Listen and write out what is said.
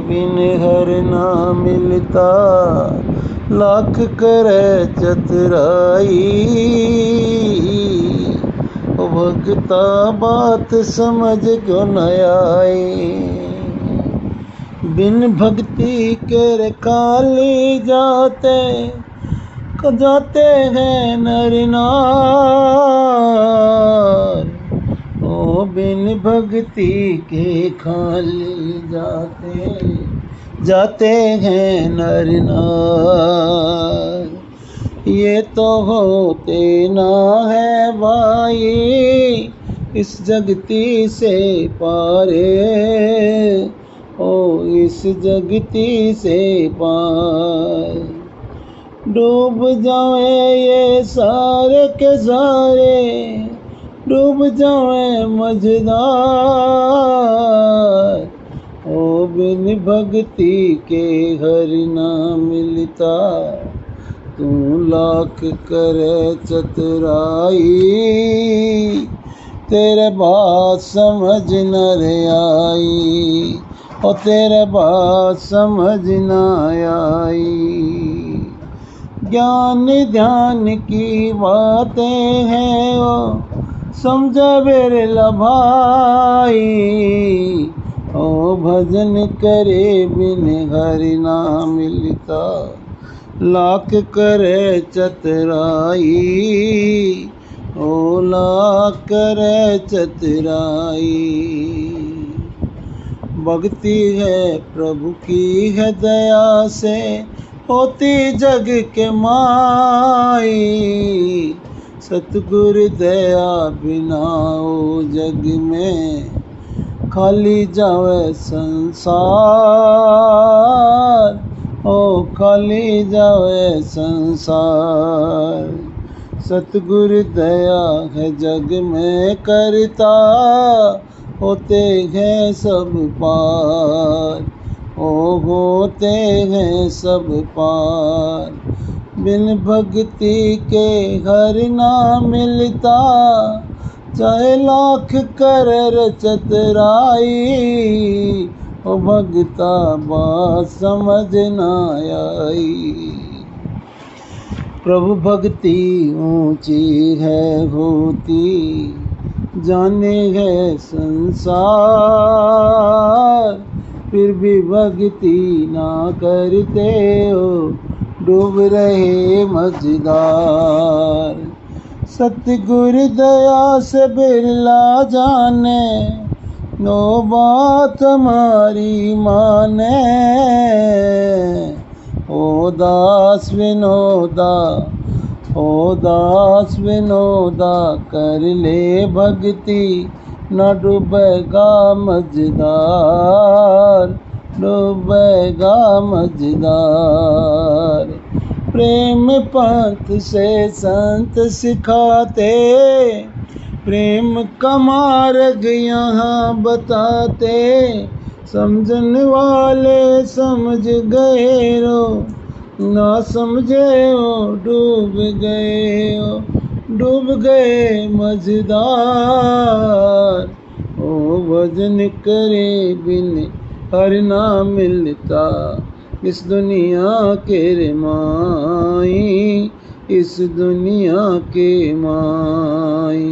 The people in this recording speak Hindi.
बिन हर ना मिलता, लाख करे चतुराई। ओ भगता बात समझ क्यों न आई, बिन भक्ति के काली जाते हैं नर नार। ओ बिन भक्ति के खाली जाते हैं नर नार। ये तो होते ना है भाई इस जगती से पारे, ओ इस जगती से पार। डूब जाए ये सारे के सारे, डूब जाए मझधार। ओ बिन भक्ति के हर ना मिलता, तू लाख करे चतुराई। तेरे बात समझ न आई, और तेरे बात समझ न आई। ज्ञान ध्यान की बातें हैं वो समझे बिरला भाई। ओ भजन करे बिन हरि ना मिलता, लाख करे चतुराई। ओ लाख करे चतुराई। भक्ति है प्रभु की है दया से, होती जग के माई। सतगुरु दया बिना ओ जग में खाली जावे संसार। ओ खाली जावे संसार। सतगुरु दया है जग में करता, होते हैं सब पार। ओ होते हैं सब पार। बिन भक्ति के हर ना मिलता, चाहे लाख कर चतुराई। ओ भगता बात समझ न आई। प्रभु भक्ति ऊंची है होती, जाने है संसार। फिर भी भक्ति ना करते हो, डूब रहे मझधार। सतगुरु दया से बिरला जाने, नो बात हमारी माने। ओ दास विनोदा, ओ दास विनोदा कर ले भक्ति, न डूबेगा मझधार, डूबेगा मझधार। प्रेम पंथ से संत सिखाते, प्रेम का मार्ग यहाँ बताते। समझने वाले समझ गए रो, ना समझे हो डूब गए मझधार। ओ भजन करे बिन हर ना मिलता, इस दुनिया के रे माई, इस दुनिया के माई।